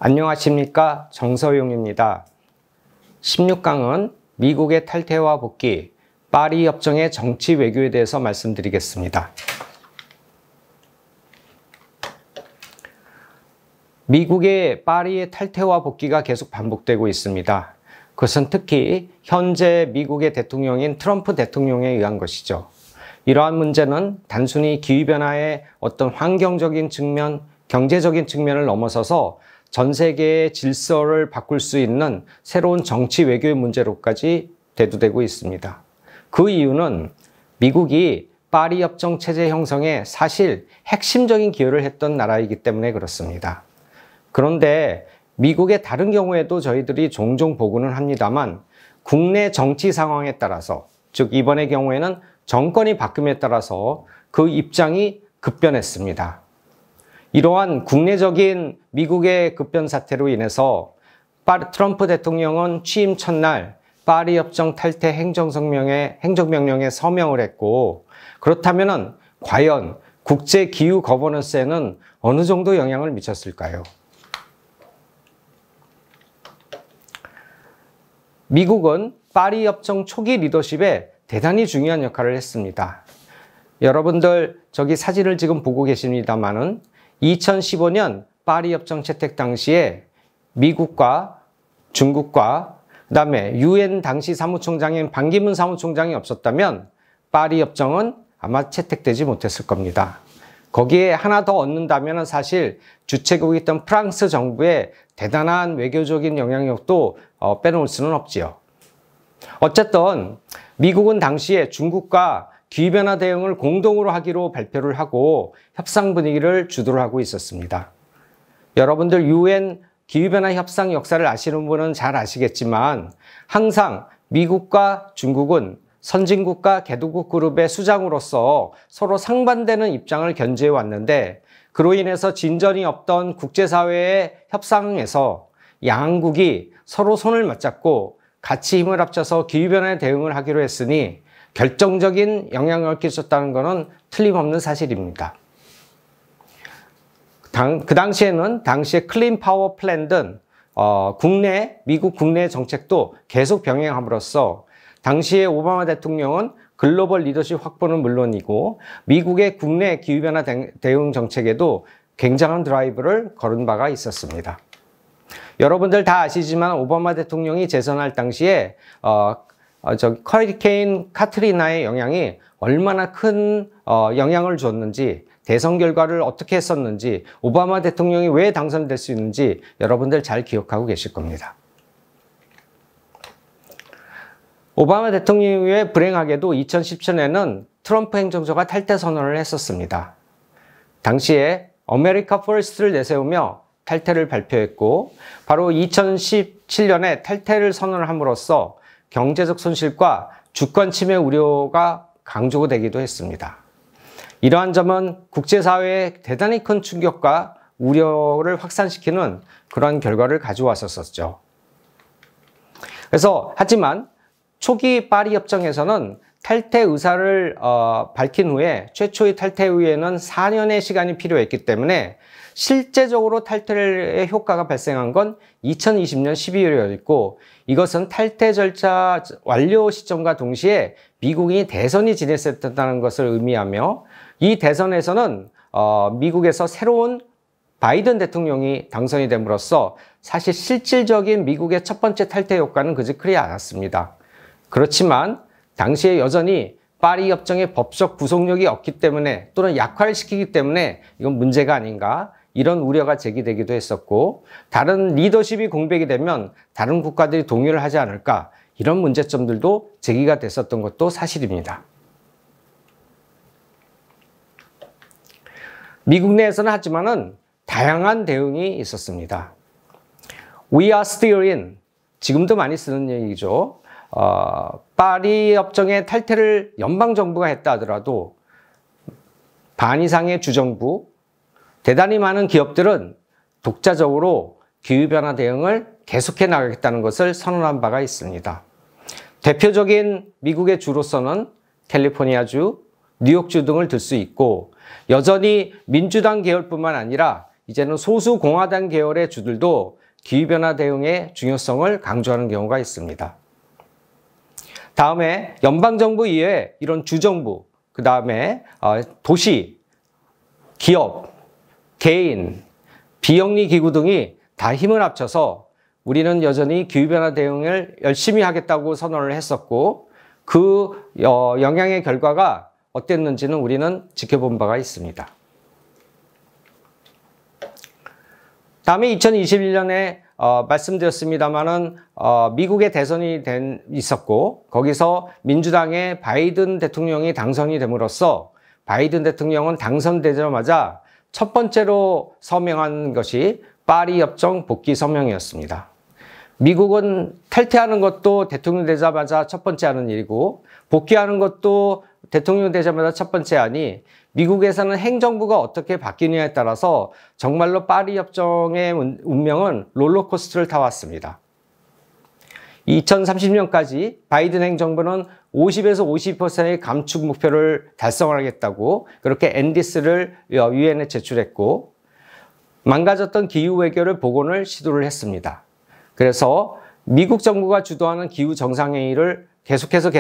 안녕하십니까, 정서용입니다. 16강은 미국의 탈퇴와 복귀, 파리 협정의 정치 외교에 대해서 말씀드리겠습니다. 미국의 파리의 탈퇴와 복귀가 계속 반복되고 있습니다. 그것은 특히 현재 미국의 대통령인 트럼프 대통령에 의한 것이죠. 이러한 문제는 단순히 기후변화의 어떤 환경적인 측면, 경제적인 측면을 넘어서서 전 세계의 질서를 바꿀 수 있는 새로운 정치 외교의 문제로까지 대두되고 있습니다. 그 이유는 미국이 파리 협정 체제 형성에 사실 핵심적인 기여를 했던 나라이기 때문에 그렇습니다. 그런데 미국의 다른 경우에도 저희들이 종종 보고는 합니다만 국내 정치 상황에 따라서, 즉 이번의 경우에는 정권이 바뀜에 따라서 그 입장이 급변했습니다. 이러한 국내적인 미국의 급변 사태로 인해서 트럼프 대통령은 취임 첫날 파리 협정 탈퇴 행정명령에 서명을 했고, 그렇다면 과연 국제 기후 거버넌스에는 어느 정도 영향을 미쳤을까요? 미국은 파리 협정 초기 리더십에 대단히 중요한 역할을 했습니다. 여러분들 저기 사진을 지금 보고 계십니다만은 2015년 파리 협정 채택 당시에 미국과 중국과 그다음에 UN 당시 사무총장인 반기문 사무총장이 없었다면 파리 협정은 아마 채택되지 못했을 겁니다. 거기에 하나 더 얻는다면 사실 주체국이었던 프랑스 정부의 대단한 외교적인 영향력도 빼놓을 수는 없지요. 어쨌든 미국은 당시에 중국과 기후변화 대응을 공동으로 하기로 발표를 하고 협상 분위기를 주도를 하고 있었습니다. 여러분들 UN 기후변화 협상 역사를 아시는 분은 잘 아시겠지만 항상 미국과 중국은 선진국과 개도국 그룹의 수장으로서 서로 상반되는 입장을 견지해 왔는데, 그로 인해서 진전이 없던 국제사회의 협상에서 양국이 서로 손을 맞잡고 같이 힘을 합쳐서 기후변화에 대응을 하기로 했으니 결정적인 영향을 끼쳤다는 것은 틀림없는 사실입니다. 그 당시에는 클린 파워 플랜 등 미국 국내 정책도 계속 병행함으로써 당시의 오바마 대통령은 글로벌 리더십 확보는 물론이고 미국의 국내 기후변화 대응 정책에도 굉장한 드라이브를 걸은 바가 있었습니다. 여러분들 다 아시지만 오바마 대통령이 재선할 당시에 허리케인 카트리나의 영향이 얼마나 큰 영향을 줬는지, 대선 결과를 어떻게 했었는지, 오바마 대통령이 왜 당선될 수 있는지 여러분들 잘 기억하고 계실 겁니다. 오바마 대통령 이후에 불행하게도 2017년에는 트럼프 행정부가 탈퇴 선언을 했었습니다. 당시에 아메리카 퍼스트를 내세우며 탈퇴를 발표했고, 바로 2017년에 탈퇴를 선언함으로써 경제적 손실과 주권 침해 우려가 강조가 되기도 했습니다. 이러한 점은 국제사회에 대단히 큰 충격과 우려를 확산시키는 그런 결과를 가져왔었죠. 그래서 하지만 초기 파리 협정에서는 탈퇴 의사를 밝힌 후에 최초의 탈퇴 후에는 4년의 시간이 필요했기 때문에 실제적으로 탈퇴의 효과가 발생한 건 2020년 12월이었고, 이것은 탈퇴 절차 완료 시점과 동시에 미국이 대선이 진행됐다는 것을 의미하며, 이 대선에서는 미국에서 새로운 바이든 대통령이 당선이 됨으로써 사실 실질적인 미국의 첫 번째 탈퇴 효과는 그지 크지 않았습니다. 그렇지만 당시에 여전히 파리 협정의 법적 구속력이 없기 때문에, 또는 약화시키기 때문에 이건 문제가 아닌가, 이런 우려가 제기되기도 했었고, 다른 리더십이 공백이 되면 다른 국가들이 동의를 하지 않을까, 이런 문제점들도 제기가 됐었던 것도 사실입니다. 미국 내에서는 하지만은 다양한 대응이 있었습니다. We are still in, 지금도 많이 쓰는 얘기죠. 파리 협정의 탈퇴를 연방정부가 했다 하더라도 반 이상의 주정부, 대단히 많은 기업들은 독자적으로 기후변화 대응을 계속해 나가겠다는 것을 선언한 바가 있습니다. 대표적인 미국의 주로서는 캘리포니아주, 뉴욕주 등을 들 수 있고, 여전히 민주당 계열뿐만 아니라 이제는 소수 공화당 계열의 주들도 기후변화 대응의 중요성을 강조하는 경우가 있습니다. 다음에 연방정부 이외에 이런 주정부, 그 다음에 도시, 기업, 개인, 비영리 기구 등이 다 힘을 합쳐서 우리는 여전히 기후변화 대응을 열심히 하겠다고 선언을 했었고 그 영향의 결과가 어땠는지는 우리는 지켜본 바가 있습니다. 다음에 2021년에 말씀드렸습니다마는 미국의 대선이 있었고 거기서 민주당의 바이든 대통령이 당선이 됨으로써 바이든 대통령은 당선되자마자 첫 번째로 서명한 것이 파리 협정 복귀 서명이었습니다. 미국은 탈퇴하는 것도 대통령 되자마자 첫 번째 하는 일이고 복귀하는 것도 대통령 되자마자 첫 번째 하니 미국에서는 행정부가 어떻게 바뀌느냐에 따라서 정말로 파리 협정의 운명은 롤러코스터를 타왔습니다. 2030년까지 바이든 행정부는 50에서 50%의 감축 목표를 달성하겠다고 그렇게 엔디스를 유엔에 제출했고 망가졌던 기후 해결을 복원을 시도를 했습니다. 그래서 미국 정부가 주도하는 기후 정상회의를 계속해서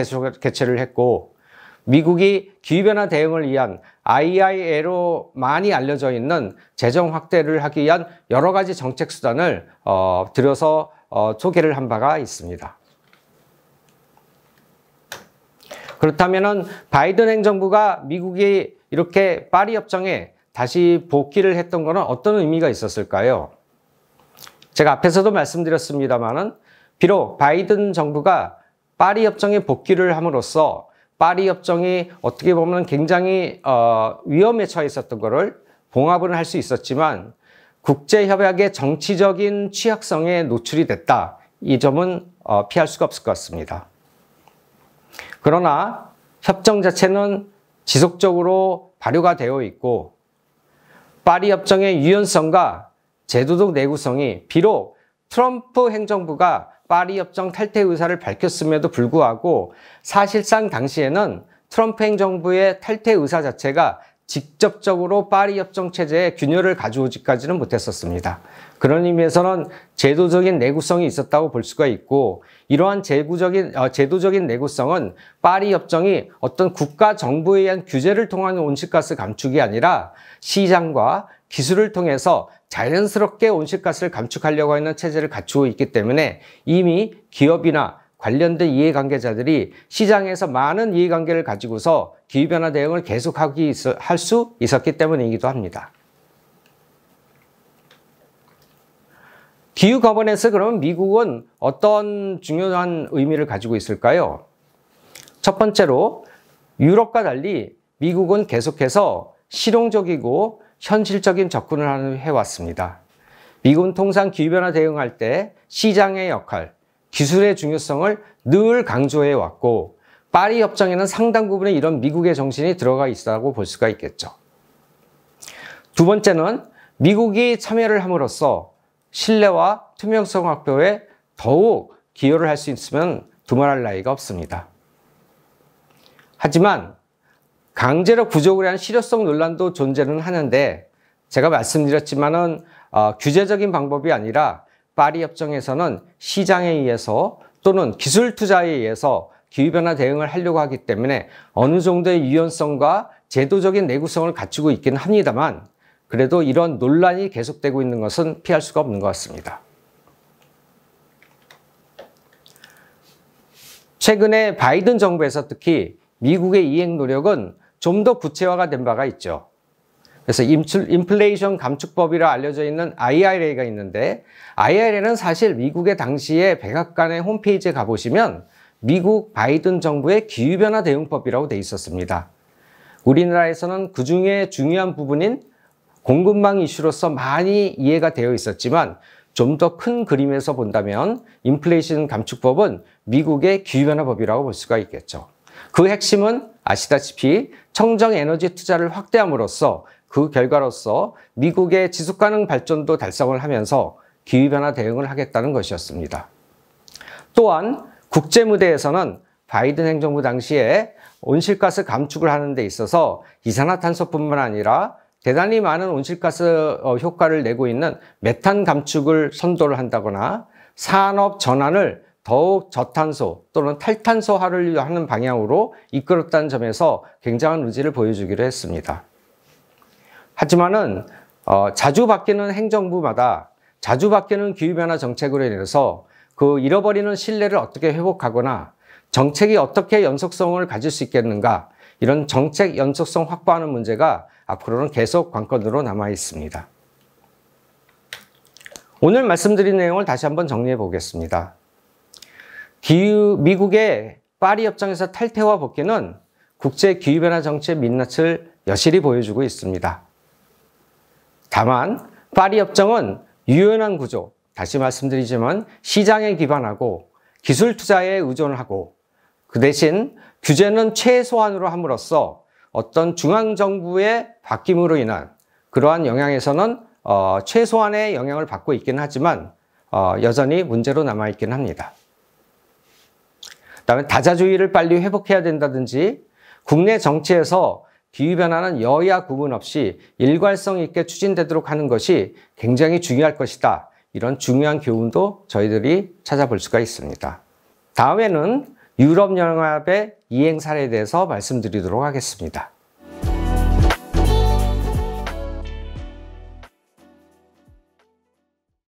개최를 했고 미국이 기후변화 대응을 위한 IIA로 많이 알려져 있는 재정 확대를 하기 위한 여러 가지 정책 수단을 들여서 소개를 한 바가 있습니다. 그렇다면 바이든 행정부가 미국이 이렇게 파리 협정에 다시 복귀를 했던 것은 어떤 의미가 있었을까요? 제가 앞에서도 말씀드렸습니다만은 비록 바이든 정부가 파리 협정에 복귀를 함으로써 파리 협정이 어떻게 보면 굉장히 위험에 처해 있었던 것을 봉합을 할 수 있었지만 국제협약의 정치적인 취약성에 노출이 됐다. 이 점은 피할 수가 없을 것 같습니다. 그러나 협정 자체는 지속적으로 발효가 되어 있고 파리 협정의 유연성과 제도적 내구성이 비록 트럼프 행정부가 파리 협정 탈퇴 의사를 밝혔음에도 불구하고 사실상 당시에는 트럼프 행정부의 탈퇴 의사 자체가 직접적으로 파리 협정 체제에 균열을 가져오지까지는 못했었습니다. 그런 의미에서는 제도적인 내구성이 있었다고 볼 수가 있고 이러한 제도적인 내구성은 파리 협정이 어떤 국가 정부에 의한 규제를 통한 온실가스 감축이 아니라 시장과 기술을 통해서 자연스럽게 온실가스를 감축하려고 하는 체제를 갖추고 있기 때문에 이미 기업이나 관련된 이해관계자들이 시장에서 많은 이해관계를 가지고서 기후변화 대응을 할 수 있었기 때문이기도 합니다. 기후 거버넌스 그러면 미국은 어떤 중요한 의미를 가지고 있을까요? 첫 번째로 유럽과 달리 미국은 계속해서 실용적이고 현실적인 접근을 해왔습니다. 미국은 통상 기후변화 대응할 때 시장의 역할, 기술의 중요성을 늘 강조해 왔고 파리 협정에는 상당 부분에 이런 미국의 정신이 들어가 있다고 볼 수가 있겠죠. 두 번째는 미국이 참여를 함으로써 신뢰와 투명성 확보에 더욱 기여를 할 수 있으면 두말할 나위가 없습니다. 하지만 강제로 부족을 한 실효성 논란도 존재는 하는데 제가 말씀드렸지만은 규제적인 방법이 아니라 파리 협정에서는 시장에 의해서 또는 기술 투자에 의해서 기후변화 대응을 하려고 하기 때문에 어느 정도의 유연성과 제도적인 내구성을 갖추고 있긴 합니다만 그래도 이런 논란이 계속되고 있는 것은 피할 수가 없는 것 같습니다. 최근에 바이든 정부에서 특히 미국의 이행 노력은 좀 더 구체화가 된 바가 있죠. 그래서 인플레이션 감축법이라 알려져 있는 IRA가 있는데 IRA는 사실 미국의 당시에 백악관의 홈페이지에 가보시면 미국 바이든 정부의 기후변화 대응법이라고 돼 있었습니다. 우리나라에서는 그 중에 중요한 부분인 공급망 이슈로서 많이 이해가 되어 있었지만 좀 더 큰 그림에서 본다면 인플레이션 감축법은 미국의 기후변화법이라고 볼 수가 있겠죠. 그 핵심은 아시다시피 청정 에너지 투자를 확대함으로써 그 결과로서 미국의 지속가능 발전도 달성을 하면서 기후변화 대응을 하겠다는 것이었습니다. 또한 국제무대에서는 바이든 행정부 당시에 온실가스 감축을 하는 데 있어서 이산화탄소뿐만 아니라 대단히 많은 온실가스 효과를 내고 있는 메탄 감축을 선도를 한다거나 산업 전환을 더욱 저탄소 또는 탈탄소화를 하는 방향으로 이끌었다는 점에서 굉장한 의지를 보여주기로 했습니다. 하지만은 자주 바뀌는 행정부마다 자주 바뀌는 기후변화 정책으로 인해서 그 잃어버리는 신뢰를 어떻게 회복하거나 정책이 어떻게 연속성을 가질 수 있겠는가, 이런 정책 연속성 확보하는 문제가 앞으로는 계속 관건으로 남아 있습니다. 오늘 말씀드린 내용을 다시 한번 정리해 보겠습니다. 미국의 파리 협정에서 탈퇴와 복귀는 국제 기후변화 정치의 민낯을 여실히 보여주고 있습니다. 다만 파리 협정은 유연한 구조, 다시 말씀드리지만 시장에 기반하고 기술 투자에 의존하고 그 대신 규제는 최소한으로 함으로써 어떤 중앙정부의 바뀜으로 인한 그러한 영향에서는 최소한의 영향을 받고 있긴 하지만 여전히 문제로 남아있긴 합니다. 그다음에 다자주의를 빨리 회복해야 된다든지 국내 정치에서 기후변화는 여야 구분 없이 일관성 있게 추진되도록 하는 것이 굉장히 중요할 것이다. 이런 중요한 교훈도 저희들이 찾아볼 수가 있습니다. 다음에는 유럽연합의 이행 사례에 대해서 말씀드리도록 하겠습니다.